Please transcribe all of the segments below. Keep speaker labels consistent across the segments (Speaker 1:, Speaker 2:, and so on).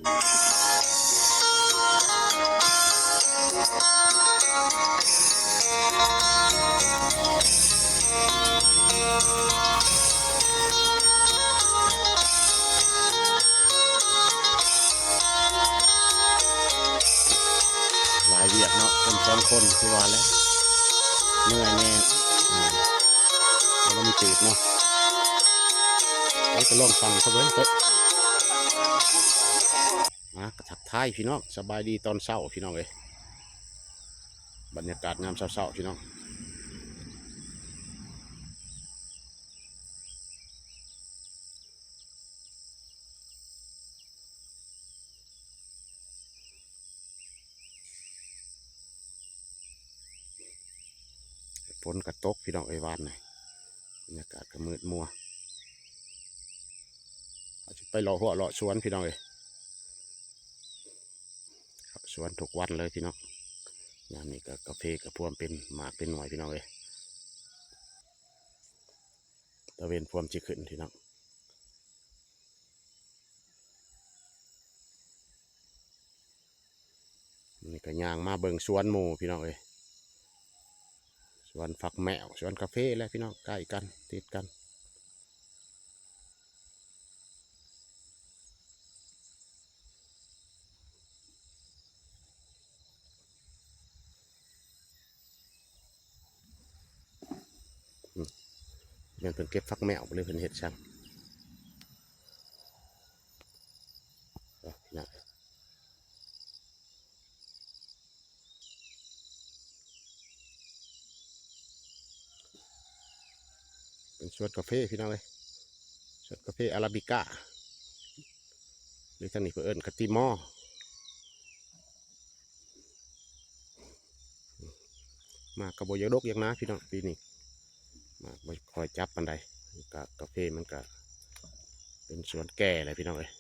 Speaker 1: หลายเวียดเนาะเป็นสองคนคือว่าแล้วเมื่อยแน่แล้วมันจืดเนาะแล้วก็ลองฟังเขาเบิ้งมากระทักทายพี่น้องสบายดีตอนเช้าพี่น้องเลยบรรยากาศงามเช้าๆพี่น้องฝนกระตกพี่น้องไอ้วานหน่อยบรรยากาศก็มืดมัวไปรอหัวรอสวนพี่น้องเลยสวนทุกวันเลยพี่น้องยามนี้ก็กาแฟกับพวมเป็นหมากเป็นหน่วยพี่น้องเลยตะเวนพวมจีขึ้นพี่น้องนี่ก็ย่างมาเบิ่งสวนหมู่พี่น้องเลยสวนฝักแมวสวนกาแฟแล้วพี่น้องใกล้กันติดกันเพิ่นเก็บฝักแมวเลยเพิ่นเห็ดช่างนะเป็นสวนกาแฟพี่น้องเลยสวนกาแฟอาราบิก้าหรือท่านนี่เพื่นเอิ้นคาติมอมากระโบยดกอย่างนะพี่น้องปีนี้มาไม่คอยจับปันใดกาแฟมันก็เป็นสวนแก่เลยพี่น้องเลย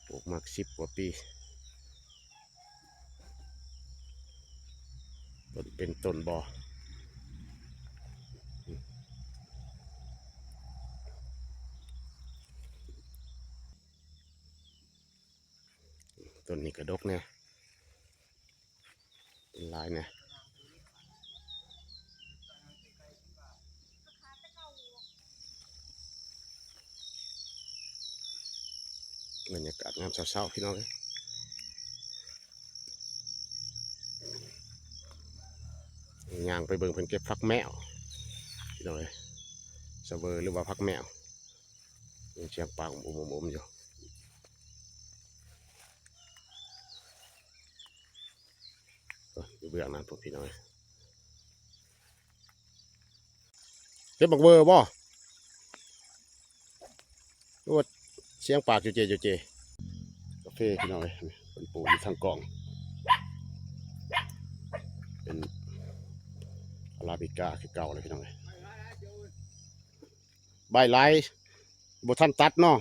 Speaker 1: ปลูกมา10 กว่าปีต้นเป็นต้นบอต้นนี้กระดกเนี่ยเป็นลายเนี่ยบรรยากาศงามเศร้าๆพี่น้องเลยย่างไปเบิ่งเพิ่นเก็บพักแมวพี่น้องเลยเสเวอร์หรือว่าพักแมวยังเชียงปากอมอยู่อยู่เบื้องนั้นพวกพี่น้องเก็บบักเวอร์บ่รวดเชียงปากจุเจกาแฟพี่น้องเลยเป็นปูอยู่ทางกล่องเป็นอาราบิก้าคือเก่าเลยพี่น้องเลยใบไล่บท่านตัดเนาะ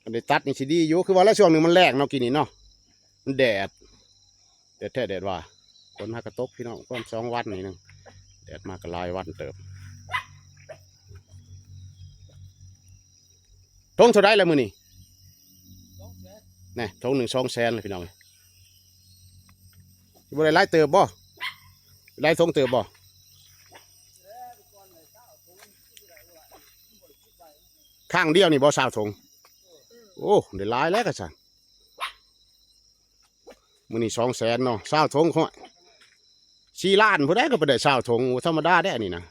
Speaker 1: อันนี้ตัดนี่สิดีอยู่คือว่าแล้วช่วงหนึ่งมันแรงเนาะกินนี่เนาะมันแดดแท้แดดว่าคนฮักกระตกพี่น้องก้อน2 วันนี่นึงแดดมากระลายวันเติบทงเท่าไรแล้วมือนี่นี่ทง1 2 แสนเลยพี่น้องบ่ได้ไล่เติบบ่ไล่ทงเติบบ่ข้างเดียวนี่บ่20 ทงโอ้ได้หลายแล้วก็สั่งมือนี่2 แสนเนาะ20 ทงเขา4 ล้านผู้ใดก็ไปได้20 ทงธรรมดาได้นี่นะ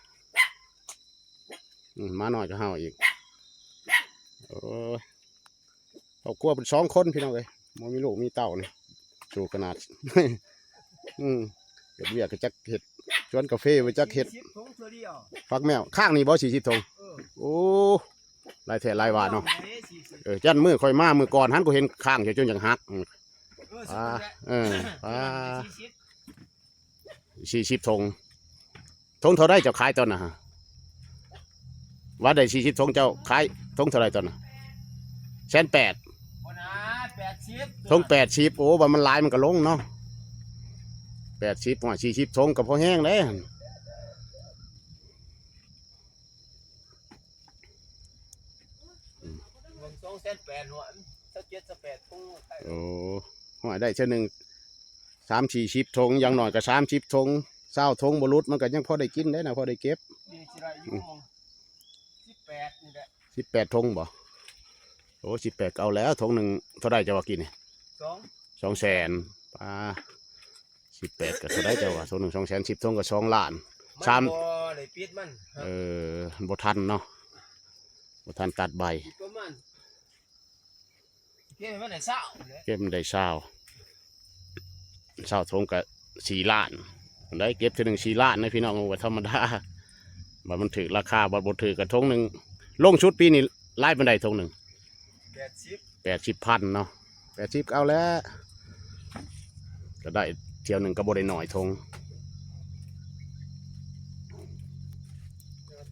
Speaker 1: มาหน่อยก็เฮาอีกโอ้ครอบครัวเป็น2 คนพี่น้องเลยมันมีลูกมีเต้านี่สูขนาดเวียกก็จักเห็ดชวนกาแฟไปจักเห็ดฟักแมวข้างนี่บ่40 ทงโอ้ลายแท้ลายวาดเนาะจันมือคอยมามือก่อนหันก็เห็นข้างจนอย่างหัก40 ทงเท่าไรเจ้าขายตอนน่ะว่าได้40 ทงเจ้าขายทงเท่าไรตอนน่ะ180,000ทง80โอ้ว่ามันลายมันก็ลงเนาะ80 40 ทงกับพอแห้งเลย
Speaker 2: 280,000หัว17 ส
Speaker 1: โอ้ห้อยได้เท่านึง30-40 ทงอย่างน้อยก็30 ทง20 ทงบ่หลุดมันก็ยังพอได้กินได้นะพอได้เก็บ
Speaker 2: นี่สิได้อยู่18นี่แหละ
Speaker 1: 18 ทงบ่โอ้18ก็เอาแล้วทงหนึงเท่าไดจะว่ากินนี่200,000ปลา18ก็เท่าไดจะว่าทงหนึง200,000 10 ทงก็2 ล้าน
Speaker 2: 3บ่ได้ปิดมัน
Speaker 1: บ่ทันเนาะบ่ทันตัดใบ
Speaker 2: ประมาณเก็บมันได้20
Speaker 1: เก็บมันได้20ทงก็4 ล้านได้เก็บทีหนึ่ง4 ล้านนะพี่น้องว่าธรรมดาบัดมันถือราคาบัดบ่ถือกระทงหนึ่งลงชุดปีนี้ไล่บันไดทงหนึ่ง80,000เนาะ80เอาแล้วก็ได้เที่ยวหนึ่งก็บ่ได้หน่อยทง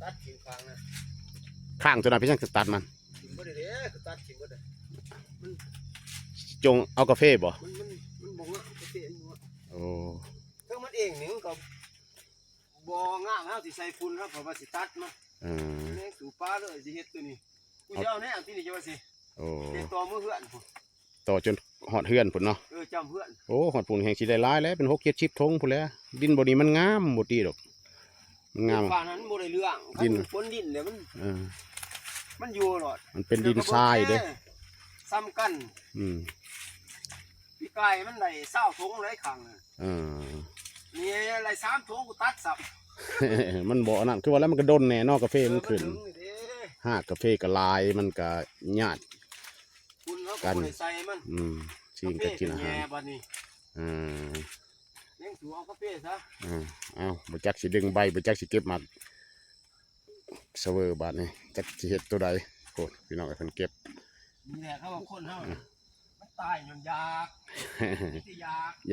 Speaker 2: ตัดกิ่งฟางนะ
Speaker 1: ข้างตัวนั้นพี่ช่างตัดมัน
Speaker 2: กิ่งบ่ได้เด้อตัดกิ่งบ่ได้
Speaker 1: จงเอากาแฟบ่
Speaker 2: มันบ่งะกาแฟมันบ่
Speaker 1: โอ้
Speaker 2: ทั้งมันเองนี่มันก็บ่งามเฮาสิใส่ฝุ่นครับเพราะว่าสิตัดมาแม่งสู่ป่าเลยสิเฮ็ดตัวนี้กูจะเอาแนวที่นี่จะว่าสิ
Speaker 1: โอ้
Speaker 2: เฮ็ดต่อมือเฮือน
Speaker 1: ต่อจนหอดเฮือนพุ่นเนาะ
Speaker 2: จำเฮือน
Speaker 1: โอ้หอดปุ่นแห่งสิได้หลายแล้วเป็น6-70 ทงพุ่นแล้วดินบ่นี้มันงามบ่ดีดอกมันงาม
Speaker 2: ฝั่งนั้นบ่ได้เรื่องดินฝนดินเนี่ยมันอยู่หลอด
Speaker 1: มันเป็นดินทรายเด้
Speaker 2: ซ้ำกันพี่กายมันได้20 ทงหลายครั้งนี่อะไร3 ทงกูตัดสับ
Speaker 1: มันบ่นั่นคือว่าแล้วมันก็ดนแน่นอกกาแฟมันขึ้นกาแฟก็ลายมันก็ญาติ
Speaker 2: กัน
Speaker 1: สิ่งก็กินอาหาร
Speaker 2: ยังสูเอากาแฟซะ
Speaker 1: เอาบ่จักสิดึงใบบ่จักสิเก็บมาเสวยบาดนี่จักสิเฮ็ดตัวใดโหพี่น้องให้เพิ่นเก็บ
Speaker 2: นี่แหละเขาบอกคนเฮามันตายมัน
Speaker 1: อย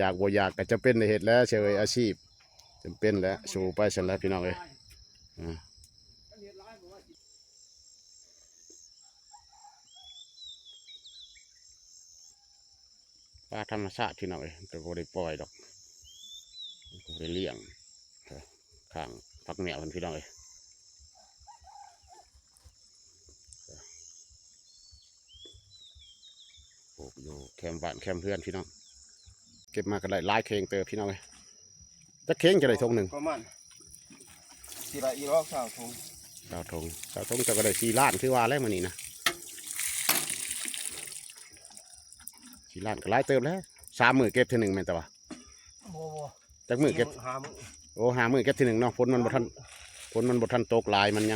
Speaker 1: ากบ่อยากก็จะเป็นได้เฮ็ดแล้วเฉยอาชีพจำเป็นแล้วสู้ไปซั่นแล้วพี่น้องเอ้ยปลาธรรมชาติพี่น้องเอ้ยก็บ่ได้ปล่อยดอกบ่ได้เลี้ยงข้างผักแหนวมันพี่น้องเอ้ยปลูกอยู่แคมป์บ้านแคมป์เพื่อนพี่น้องเก็บมาก็ได้หลายเข่งเติบพี่น้องเอ้ยจะเข่งจะได้ทงหนึ่ง
Speaker 2: ประมาณสิละอีรอบ20 ทง
Speaker 1: 20 ทงจะก็ได้4 ล้านคือว่าแล้วมื้อนี้นะ4 ล้านก็หลายเติบแล้ว3 มื้อเก็บทีหนึ่งแม่นแต่ว่าจักมื้อเก็บโอ้5 มื้อเก็บทีหนึ่งเนาะฝนมันบ่ทันตกหลายมัน
Speaker 2: แด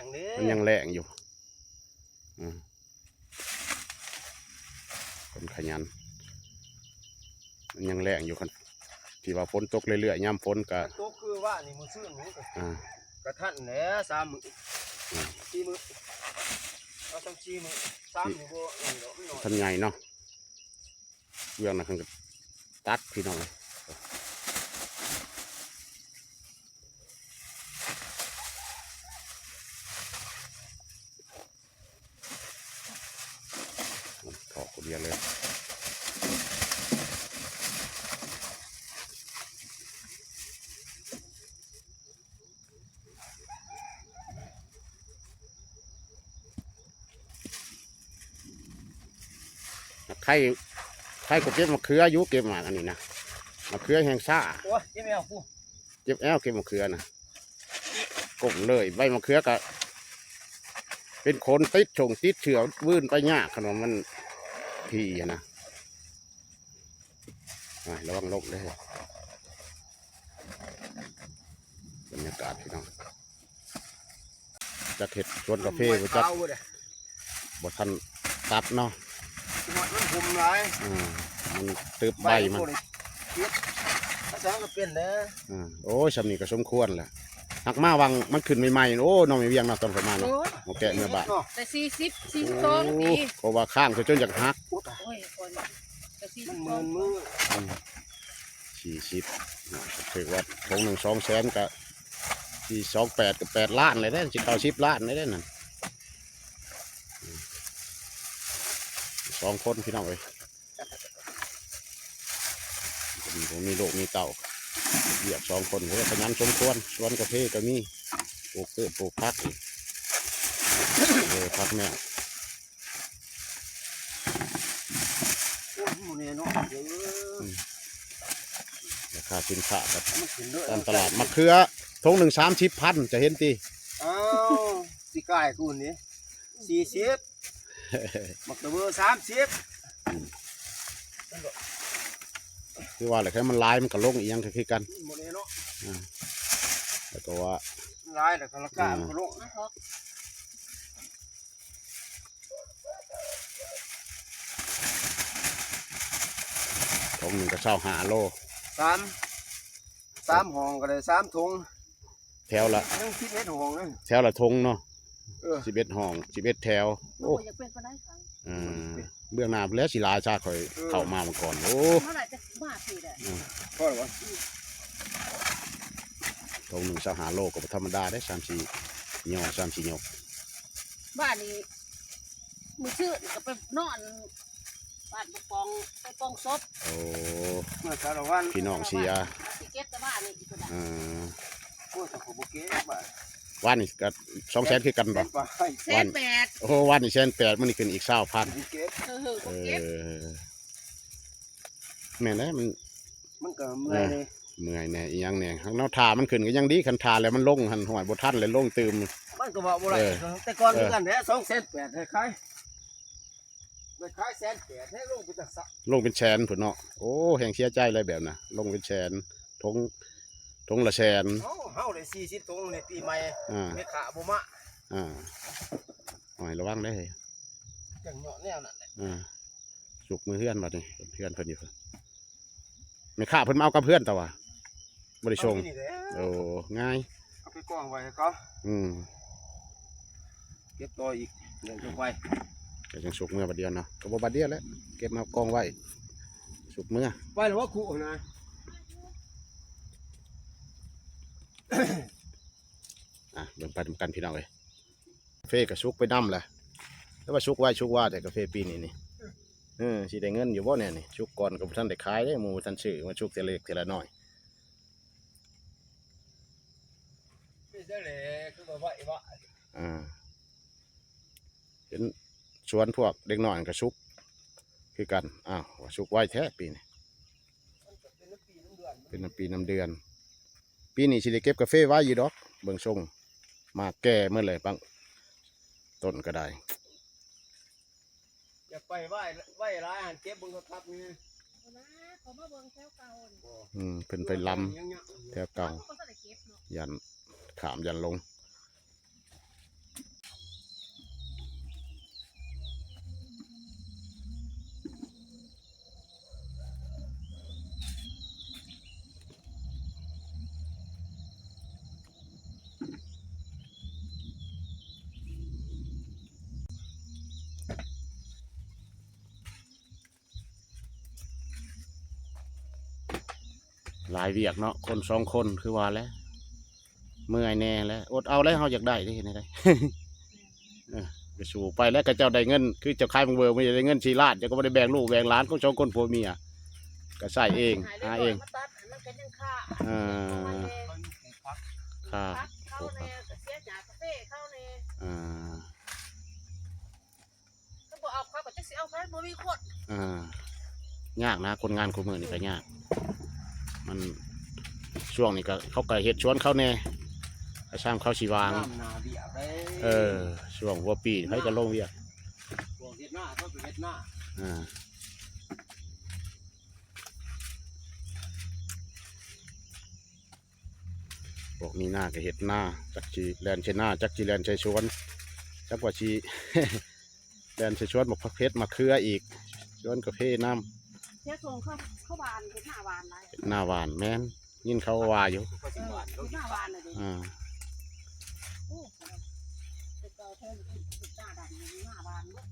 Speaker 2: งเด้
Speaker 1: มันยังแรงอยู่คนขยันมันยังแรงอยู่คันที่ว่าฝนตกเรื่อยๆยามฝนก็
Speaker 2: ตกคือว่านี่มื้อซื่นนี่กระทันแหน่3 มื้อ4 มื้อเอาทั้ง4 มื้อ3นี่บ่นี่ดอกมันน้อย
Speaker 1: ทันใหญ่เนาะเรื่องน่ะคันตัดพี่น้องขอคนเดียวเลยใครก็เก็บมะเขืออยู่เก็บมาอันนี้นะมะเขือแห้งซ่า
Speaker 2: เก็บแอลกู
Speaker 1: เก็บมะเขือนะกบเลยใบมะเขือก็เป็นคนติดเชื้อวื้นไปยากขนมมันทีนะระวังลกเลยบรรยากาศพี่น้องจะเห็ดสวนกาแฟบ่ทันตัดเนาะ
Speaker 2: มันหุ่มหลาย
Speaker 1: มันตึบใบมัน
Speaker 2: อาจารย์ก็เปลี่ยนแล้ว
Speaker 1: โอ้ชำนี้ก็สมควรแหละหักมาวังมันขึ้นใหม่ๆโอ้น้องไม่เวียงเนาะตอนประมาณเนาะโอเคเนื้อบาท
Speaker 3: แต่42 ปี
Speaker 1: เพราะว่าข้างจนอยากหัก
Speaker 2: มันมือ
Speaker 1: 40ถือว่าทง1 200,000กับ28กับ8 ล้านเลยได้สิเข้า10 ล้านเลยได้นั่น2 คนพี่น้องเอ้ยผมมีลูกมีเต่าเหยียบ2 คนเลยขยันสมควรสวนกาแฟก็มีปลูกพักพักแมว
Speaker 2: หมูเนี่ยเนาะเดี๋ยว
Speaker 1: ราคาสินค้าแบบ
Speaker 2: มันขึ้นด้วย
Speaker 1: ตามตลาดมะเขือทงหนึ่ง30,000จะเห็นตี
Speaker 2: อ้าวสิกายกูนี่40มักตะเบอร์30
Speaker 1: คือว่าอะไรแค่มันลายมันก็ลงอีกอย่างก็คือกัน
Speaker 2: หมูเนี่ยเนาะ
Speaker 1: แล้วก็ว่า
Speaker 2: ลายแล้วก็ราคามันก็ลง
Speaker 3: นะครับ
Speaker 1: ทงหนึ่งก็25 โล
Speaker 2: 3ห้องก็ได้3ถุง
Speaker 1: แถวละ
Speaker 2: ยัง11ห้องนึง
Speaker 1: แถวละทงเนาะ
Speaker 2: เออ
Speaker 1: 11 ห้อง11 แถว
Speaker 3: โอ้
Speaker 1: โอ้
Speaker 3: ยอยากเป็นคนได้ครั้ง
Speaker 1: เบื้องหน้าแล้วสิลายชาข่อยเข้ามาเมื่อก่อนโอ้
Speaker 3: เมื่อไหร่จะมาทีได้
Speaker 2: พอแล้ววะ
Speaker 1: ทงหนึ่ง25 โลก็บ่ธรรมดาได้3-4ย่อ3-4ยก
Speaker 3: บ้านนี้มือชื่อก็ไปนอนบ้านไปปองศพ
Speaker 1: โอ้
Speaker 2: เมื่อสารวัน
Speaker 1: พี่น้องเชียร์
Speaker 3: สิเก็ตแต่บ้านนี่อีกคน
Speaker 1: เออ
Speaker 2: โอ้ยถ้าเขาบ่เก๋บ่า
Speaker 1: วันนี้ก็200,000คือกันบ่
Speaker 2: ไป
Speaker 3: 1,800,000
Speaker 1: โอ้วันนี้1,800,000มันนี่ขึ้นอีก20,000
Speaker 2: บ่เก๋
Speaker 3: เออ
Speaker 1: เอ
Speaker 3: เก็บ
Speaker 1: อแม่นแล้วมัน
Speaker 2: มันก็เมื่อยเลย
Speaker 1: เมื่อยแน่อีหยังแน่ข้างนอกทามันขึ้นก็ยังดีคันทาแล้วมันลงหันหอยบ่ทันเลยลงตื่ม
Speaker 2: มันก็ว่าบ่ได้แต่ก่อนเหมือนกันแหละ2,800,000ให้ขายไปขาย1,800,000ให้ลงไปจักซะ
Speaker 1: ลงเป็นแสนพุ่นเนาะโอ้แห่งเสียใจเลยแบบน่ะลงเป็นแสนทงละแสน
Speaker 2: เฮาได้40ถุงในปีใหม่
Speaker 1: อ่า
Speaker 2: ไม่ขาบ่มะ
Speaker 1: หอยระวังได้อเฮ้ย
Speaker 2: จังเหาะแนวนั้นแหละ
Speaker 1: สุกมือเพื่อนบัดนี้เพื่อนเพิ่นอยู่ไม่ฆ่าเพิ่นมาเอากับเพื่อนแต่ว่าบ่ได้ชง
Speaker 2: เอาที่นี่แหละ
Speaker 1: โอ้ง่าย
Speaker 2: เอาไปกองไว้ให้เขา
Speaker 1: อืม
Speaker 2: เก็บต่ออีกเดี๋ยวจะไป
Speaker 1: ก็ยังสุกเมื่อบัดเดียวเนาะก็บ่บัดเดียวแหล้วเก็บมากองไว้สุกเมื่อ
Speaker 2: ไปหรือว่าขู่นะ
Speaker 1: เบิ่งไปทำกันพี่น้องเลยกาแฟก็สุกไปนำแหละแล้วว่าสุกไว้สุกว่าแต่กาแฟปีนี้นี่สิได้เงินอยู่บ่เนี่ยนี่สุกก่อนก็บ่ทันได้ขายเด้หมู่บ่ทันซื้อมาสุกแต่เล็กแต่ละน้อย
Speaker 2: นี่เด้อแหละคือว่าไหววะ
Speaker 1: เห็นชวนพวกเด็กน้อยก็สุกคือกันว่าสุกไว้แท้ปีนี้
Speaker 2: มันก็เป็นน้ำปีน้ำเดือน
Speaker 1: เป็นน้ำปีน้ำเดือน ปีนี้สิได้เก็บกาแฟไว้อยู่ดอกเบิ่งทรงมาแก่เมื่อเลยปังต้นก็ได้
Speaker 2: อยากไปไหวร้ายหันเก็บเบึงเขาทับนี่
Speaker 3: นะเขามาเบิ่งแถวเก่า
Speaker 1: เพิ่นไปลำแถวเก่า
Speaker 3: เขาก็ได้เก็บเนาะ
Speaker 1: ยันขามยันลงหลายเวียกเนาะคน2 คนคือว่าแล้วเมื่อยแน่แล้วอดเอาแล้วเขาอยากได้ได้เห็นไหม ไปสู่ไปแล้วก็เจ้าได้เงินคือเจ้าขายมังเบอร์ไม่ได้เงิน4 ล้านเจ้าก็ไม่ได้แบ่งลูกแบ่งหลานของ2 คนผัวเมียก็ใส่เองหาเอง
Speaker 3: มาตัดมันก็ยังค่า
Speaker 2: มันพัก
Speaker 1: ค่า
Speaker 3: เข้าแน่เสียจากกาแฟเข้าแน่
Speaker 1: อ่า
Speaker 3: ก็บอกเอาเขาก็จะสิเอาเขาบ่มีคน
Speaker 1: ยากนะคนงานคนมือนี่ก็ยากมันช่วงนี้ก็เขาก็เฮ็ดชวนเขาแน่ไอ้ช่างเขาชีวาง
Speaker 2: น้ำนาเบียได้
Speaker 1: ช่วงหัวปีให้ก็ลงเวียก
Speaker 2: พวกเฮ็ดหน้าต้องไปเฮ็ดหน้า
Speaker 1: พวกนี้หน้าก็เฮ็ดหน้าจักจีแลนใช้หน้าจักจีแลนใช้ชวนจักว่าชี แลนใช้ชวนบอกพักเพชรมาเครืออีกชวนกาแฟน้
Speaker 3: เสียส่งเข้าบ้านเฮ็ดหน้าบ้านได้
Speaker 1: ำหน้าหวานแม่นยินเขาว่าอยู่
Speaker 2: ก็สิบบาท
Speaker 3: เฮ็ดหน้าบ้านน่ะดิ
Speaker 1: อ่า
Speaker 3: โอ้แต่เก่าแท้เฮ็ดหน้าดันหน้าบ้านเนาะ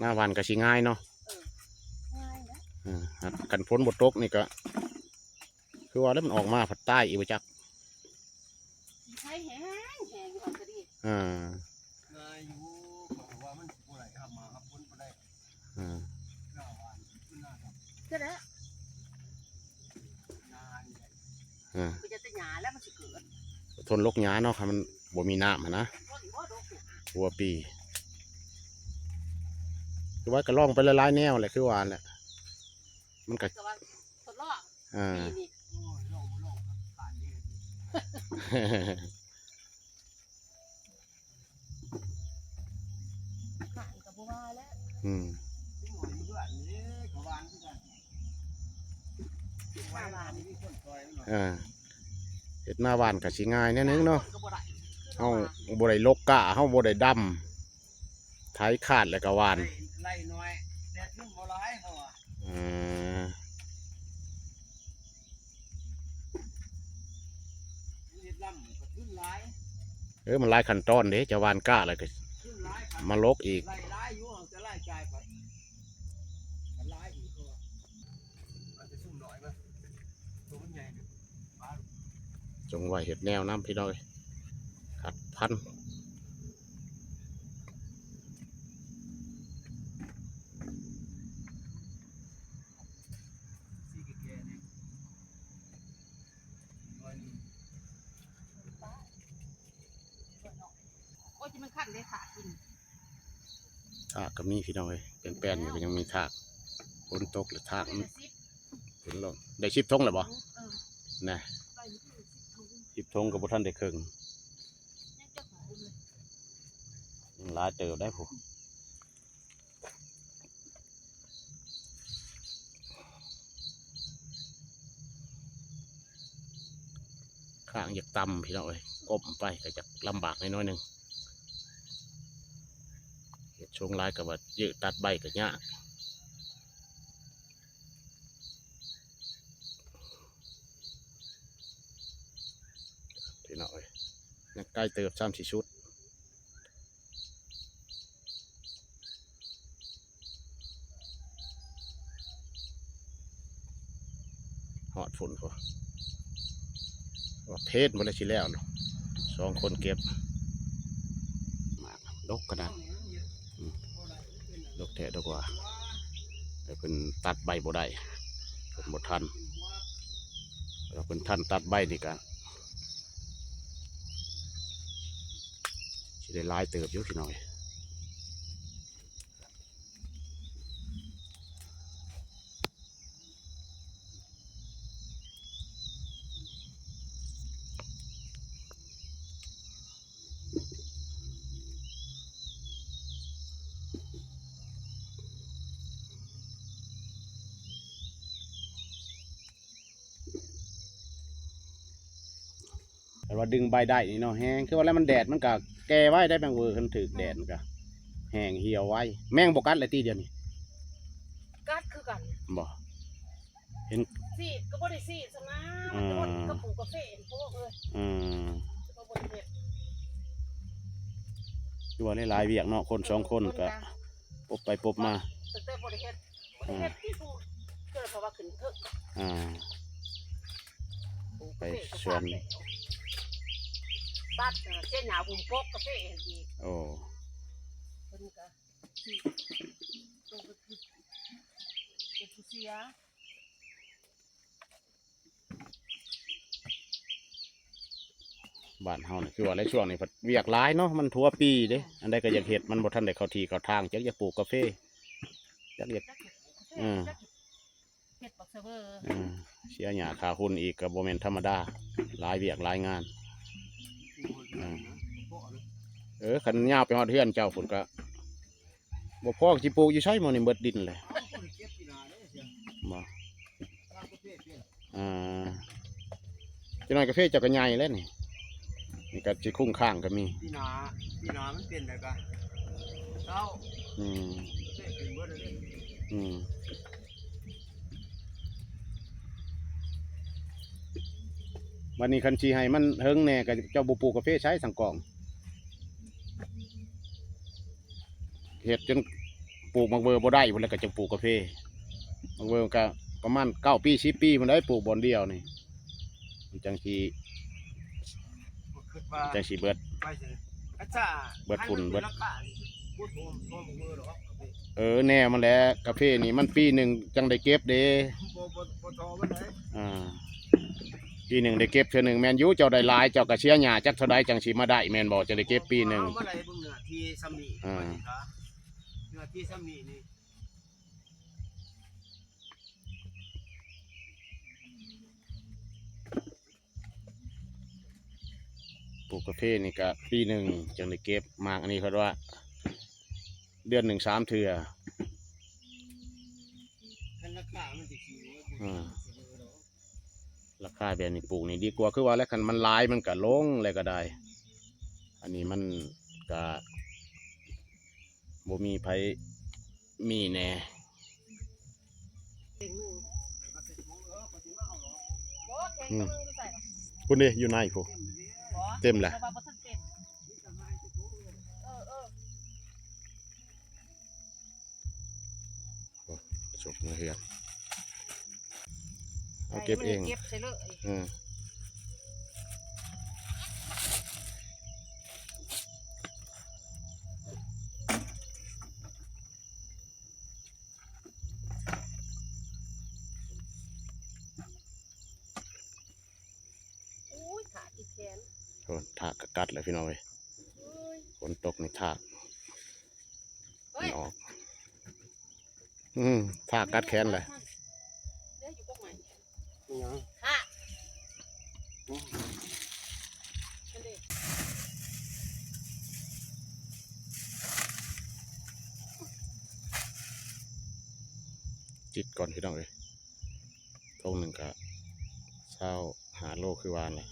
Speaker 1: หน้าหวานก็สิง่ายเนาะ
Speaker 3: ง่ายนะ
Speaker 1: กันพ้นบทตกนี่ก็คือว่าแล้วมันออกมาผัดใต้อีกบ่จัก
Speaker 3: ใช้แห้งอยู่อันก็ดี
Speaker 2: นายอยู่บอกว่ามันบ่ได้ครับมาครับพ้นบ่ได้
Speaker 1: อ่า
Speaker 2: หน้าหวานหน้าดอก
Speaker 3: ก็ได้
Speaker 2: นานี่แหละ
Speaker 3: ก็จะหญ้าแล้วมันสิเกิด
Speaker 1: ทนลกหญ้าเนาะค่ะมันบ่มีน้ำหั้นนะ
Speaker 3: บ่สิบ่ดอกเนี่ย
Speaker 1: หัวปีคือว่าก็ล่องไปหลายๆแนวแหละคือว่าแหละ มันก็
Speaker 3: ก็ว่าทดลอง
Speaker 1: อ่า
Speaker 3: ปีนี้
Speaker 2: โอ้ยลองครับผ่านนี่
Speaker 3: ผ่านกับบัวแล้ว
Speaker 1: อืม
Speaker 2: ที่หน่อยเพื่อนนี่กวานคือกันว่าบ้านนี่มีคนซอยมันหน่อย
Speaker 1: อ่าเฮ็ดหน้าบ้านก็สิง่ายแน่นึงเนาะ
Speaker 3: ก็บ่ได้
Speaker 1: เฮาบ่ได้ลกกะเฮาบ่ได้ดำไถขาดแล้วก็หวาน
Speaker 2: ไล่น้อยแต่ขึ้นบ่หลายเขาอ่ะ
Speaker 1: อ่า
Speaker 2: เฮ็ดลำก็ขึ้นหลาย
Speaker 1: มันหลายขั้นตอนเด้จะหวานกะแล้วก็
Speaker 2: ขึ้นหลายครับ
Speaker 1: มาลกอีก
Speaker 2: ไล่หลายอยู่จะไล่จ่ายไปมันหลายอีกเขาอะมันจะซุ่มหน่อยมั้ยตัวมันใหญ่เนี่ยปลา
Speaker 1: จงไว้เฮ็ดแนวน้ำพี่น้อยขัดพัน
Speaker 2: สีแก่ๆเนี่ยน้อยนี่
Speaker 3: โอ้ยมันขั้นได้ขากิน
Speaker 1: ทากก็มีพี่น้อยเป็นแป้นอยู่ก็ยังมีทากฝนตกหรือทากมันฝนลงได้10 ทงแล้วบ่นะ10 ทงก็บ่ทันได้ครึ่งยังหลายเติบได้ผู้ข้างอยากต่ำพี่น้อยก้มไปก็จะลำบากน้อยๆหนึงเฮ็ดช่วงหลายก็ว่ายืดตัดใบก็ยากพี่น้อยยังใกล้เติบ3-4 ชุดหอดฝนเขาว่าเพชรมันได้ชิแล้วเนาะ2 คนเก็บมากดกขนาดดกแท้ดกว่าแต่เป็นตัดใบบ่ได้เป็นบ่ทันเราเป็นทันตัดใบนี่กันสิได้หลายเติบอยู่พี่น้อยแต่ว่าดึงใบได้นี่เนาะแห้งคือว่าแล้วมันแดดมันก็แก่ไว้ได้บางเวอร์คันถึกแดดมันก็แห้งเหี่ยวไว้แมงบ่กัดเลยตีเดียวนี่
Speaker 3: กัดคือกัน
Speaker 1: บ่
Speaker 3: ซีดก็บ่ได้ซีดซะนะมันก็ปลูกกาแฟพวกเลย ก็บ่ได้เฮ็ด
Speaker 1: คือว่าหลายๆเวียกเนาะคน2 คนก็ปบไปปบมา
Speaker 3: ตั้งแต่บ่ได้เฮ็ดที่ปลูกเกิดเพราะว่าขึ้นเถอะ
Speaker 1: อ่า
Speaker 3: ปลูก
Speaker 1: ไป
Speaker 3: กาแฟ
Speaker 1: สวน
Speaker 3: ตัดเส้นหนาบุ้มปกกาแฟอีก
Speaker 1: โอ้
Speaker 3: เพิ่นก็สิต้องไปเป็นผู้เสีย
Speaker 1: บ้านเฮานี่คือว่าในช่วงนี้เพิ่นเวียกหลายเนาะมันทั่วปีเด้อันใดก็อยากเฮ็ดมันบ่ทันได้เข้าที่เข้าทางจักอยากปลูกกาแฟจักอยาก
Speaker 3: เฮ็ดบักเซเวอร์
Speaker 1: เสียหญ้าค่าหุ้นอีกก็บ่แม่นธรรมดาหลายเวียกหลายงานคันยาวไปฮอดเฮือนเจ้าพุ่นก็บ่พอสิปลูกอยู่ไสหมื้อนี้เบิดดินเลยบ่จังหน่อยกาแฟเจ้าก็ใหญ่แล้วนี่นี่ก็สิคุ้งข้างก็มี
Speaker 2: พี่นามันเป็นแล้วก็เจ้า
Speaker 1: อืม
Speaker 2: เด็กเป็นเบิดเลย
Speaker 1: อืมวันนี้คันชีให้มันเฮิงแน่ก็เจ้าบ่ปลูกกาแฟใช้สังกองเฮ็ดจนปลูกมักเบอร์บ่ได้พุ่นแล้วก็จะปลูกกาแฟมักเบอร์ก็ประมาณ9 ปี 10 ปีมันได้ปลูกบ่อนเดียวนี่มันจังสิ
Speaker 2: คิดว่า
Speaker 1: จังสิเบิด
Speaker 2: ไปสิอาจารย์
Speaker 1: เบิดทุนเบิด
Speaker 2: ราคาพูดโทมมือหรอ
Speaker 1: แน่มันแหละกาแฟนี่มันปีหนึ่งจังได้เก็บเด้
Speaker 2: บ่ทอมันไหน
Speaker 1: ปีหนึ่งได้เก็บเทื่อหนึ่งแมนยูเจ้าได้หลายเจ้าก็เสียหญ้าจักเท่าใดจังสิมาได้แมนบ่จะได้เก็บปีหนึ่ง
Speaker 2: เมื่อไรเบิ่งเนื้อที่ซ้ำนี่เนื้อที่ซ้ำนี่นี่
Speaker 1: ลูกกาแฟนี่ก็ปีหนึ่งจังได้เก็บมากอันนี้เขาว่าเดือนหนึ่ง3 เทื่อ
Speaker 2: คันราคามันสิขี้
Speaker 1: อืมราคาแบบนี้ปลูกนี่ดีกว่าคือว่าแล้วคันมันหลายมันก็ลงอะไรก็ได้ อันนี้มันก็บ่มีไผมีแน่
Speaker 3: เต็งหนึ่งโอ้เต็งตัวนึงอยู่ใส่หรอ
Speaker 1: คุณนี่อยู่ในพวกเต็มแหละ
Speaker 3: เพราะว่าบ่ทันเต็ม
Speaker 1: จบนะเฮียเอาเก็บเอง
Speaker 3: เก็บใส่เลย อุ้ยขาติดแขน
Speaker 1: โอ้ถากกัดเลยพี่น้องเว้ย
Speaker 3: เฮ้ย
Speaker 1: ฝนตกในถาก
Speaker 3: เฮ้ย
Speaker 1: ออกถากกัดแขนเลย
Speaker 3: เดี๋ยวอยู่กกใหม่
Speaker 2: นี่หยัง
Speaker 3: ค่ะนั่นดิ
Speaker 1: จิตก่อนพี่น้องเว้ยทงหนึ่งก็25 โลคือวานแหละ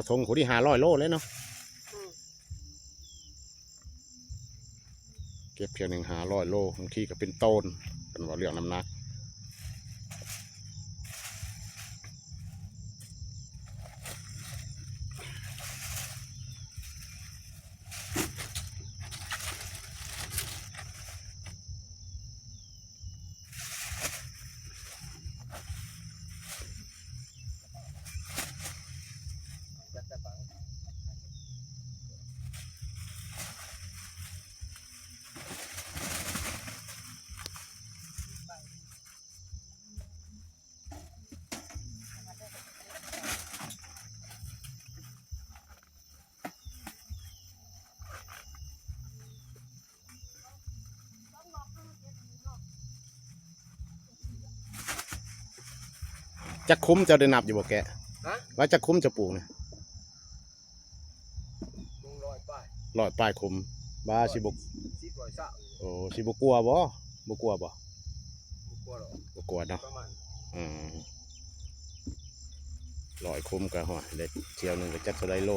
Speaker 1: ทงคนที่500 โลเลยเนาะ
Speaker 3: อืม
Speaker 1: เก็บเพียง100 โลบางทีก็เป็นต้นเป็นว่าเรื่องน้ำหนักจะคุ้มจะได้นับอยู่บ่แก
Speaker 2: ฮะ
Speaker 1: ว่าจะคุ้มจะปลูกเนี่ย
Speaker 2: ลุงลอยป้าย
Speaker 1: 100 ป้ายคุ้มบ้าสิบ
Speaker 2: 10 100
Speaker 1: โอ้สิบกลัวบ่บ่กลัวบ่
Speaker 2: บ่กลัวหรอก
Speaker 1: บ่กลัวเนาะ
Speaker 2: ประมาณ
Speaker 1: 100คุ้มก็ฮอดได้เที่ยวหนึงก็จักเท่าใดโล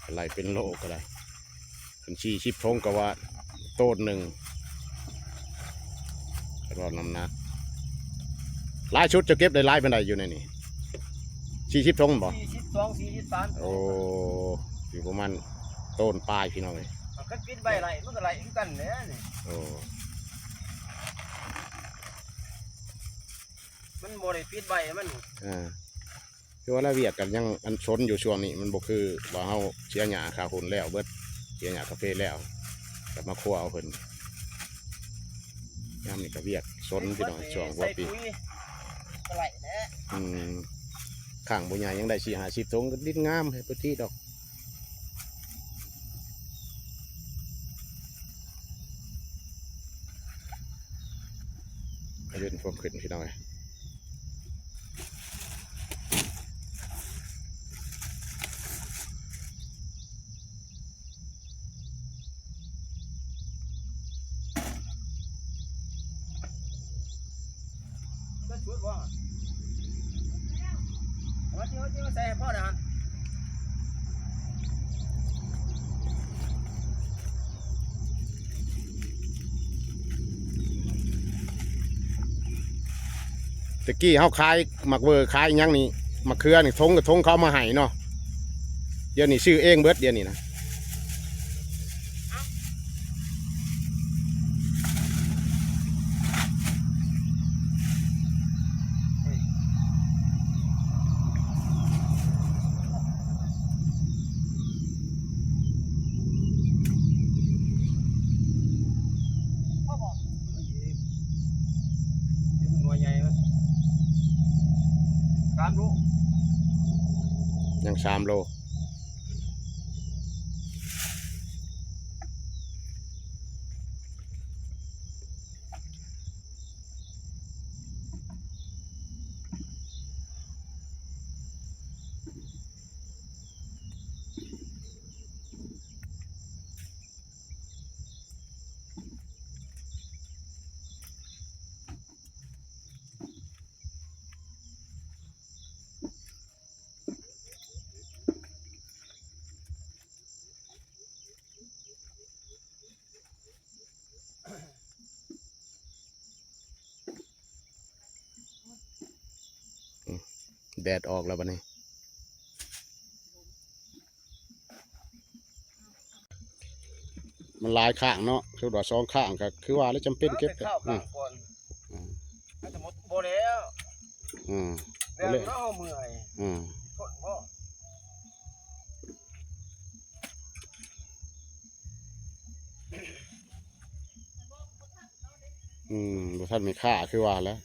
Speaker 1: อะไรเป็นโลก็ได้คันชี้ชิบทงก็ว่าโต้นหนึ่งก็รอน้ำหนักหลายชุดจะเก็บได้หลายปานใดอยู่ในนี่ชี้ชิบทงบ่
Speaker 2: 42 43
Speaker 1: โอ้อยู่ประมาณต้นปลายพี่น้องเอ้ย
Speaker 2: คันปิดใบไหลมันก็ไหลคือกันแหละนี่
Speaker 1: โอ้
Speaker 2: มันบ่ได้ปิดใบมัน
Speaker 1: คือว่าละเวียดกันยังอันชนอยู่ช่วงนี้มันบ่คือว่าเฮาเสียหญ้าคาหุ่นแล้วเบิดเสียหญ้ากาแฟแล้วกลับมาคั่วเอาเพิ่นยามนี้ก็เวียดชนพี่น้องช่วงหัวปี
Speaker 2: ใส่ปุ๋ยก็ไหลแหละ
Speaker 1: ข้างบ่ใหญ่ยังได้40-50 ทงก็ดิ้นงามให้พื้นที่ดอกก็เล่นความขึ้นพี่น้องเอ้ย
Speaker 2: ก็ชุดบ่เอาที่ใส่ให้พ่อนะฮะ
Speaker 1: ตะกี้เฮาขายหมักเวอร์ขายอิหยังนี่มะเขือนี่ทงกับทงเขามาให้เนาะเดี๋ยวนี้ซื้อเองเบิดเดี๋ยวนี้นะยัง3 โล แดดออกแล้วบัดนี้มันลายข้างเนาะคือว่า2ข้างก็คือว่าแล้วจำเป็นเก็บ
Speaker 2: ข้าวบางก่อนถ้าสมมติบ่แล้ว
Speaker 1: อืม
Speaker 2: แล้วเนาะเมื่อย
Speaker 1: อืม
Speaker 2: ทนบ่
Speaker 1: บ่ทันมีค่าคือว่าแล้ว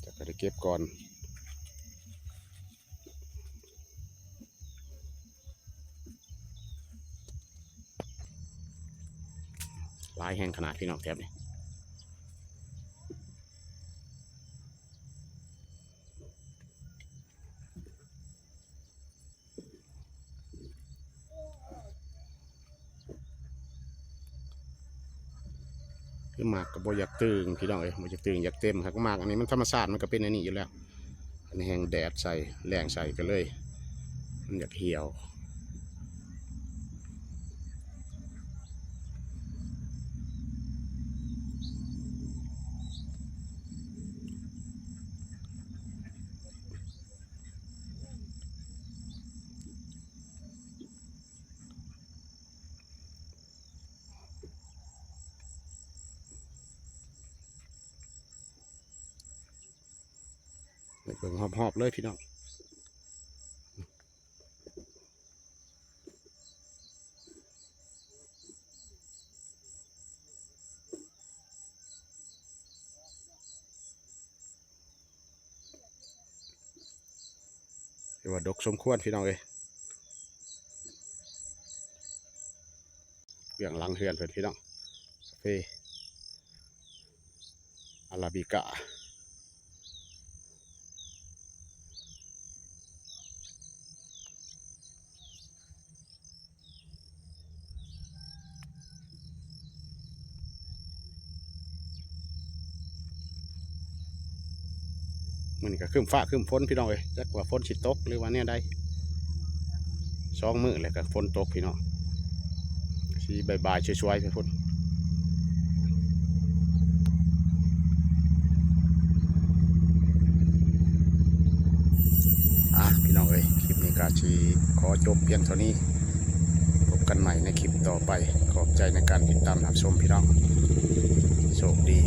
Speaker 1: จะก็ได้เก็บก่อนลายแห้งขนาดพี่น้องแถบนี้คือหมากกับบ่อยากตึงพี่น้องเอ้ยบ่อยากตึงอยากเต็มครับหมากอันนี้มันธรรมชาติมันก็เป็นอันนี้อยู่แล้วอันนี้แห้งแดดใส่แรงใส่ก็เลยมันอยากเหี่ยวเบิ่งหอบๆเลยพี่น้องว่าดกสมควรพี่น้องเอ้ยเบี่ยงหลังเฮือนเพื่อนพี่น้องกาแฟอาราบิก้ามันก็ขึ้นฟ้าขึ้นฝนพี่น้องเอ้ยจักว่าฝนสิตกหรือว่าเนี่ยได้2 มื้อแล้วก็ฝนตกพี่น้องสีบ่ายๆช่วยๆไปพุ่นพี่น้องเอ้ยคลิปนี้ก็สิขอจบเพียงเท่านี้พบกันใหม่ในคลิปต่อไปขอบใจในการติดตามรับชมพี่น้องโชคดี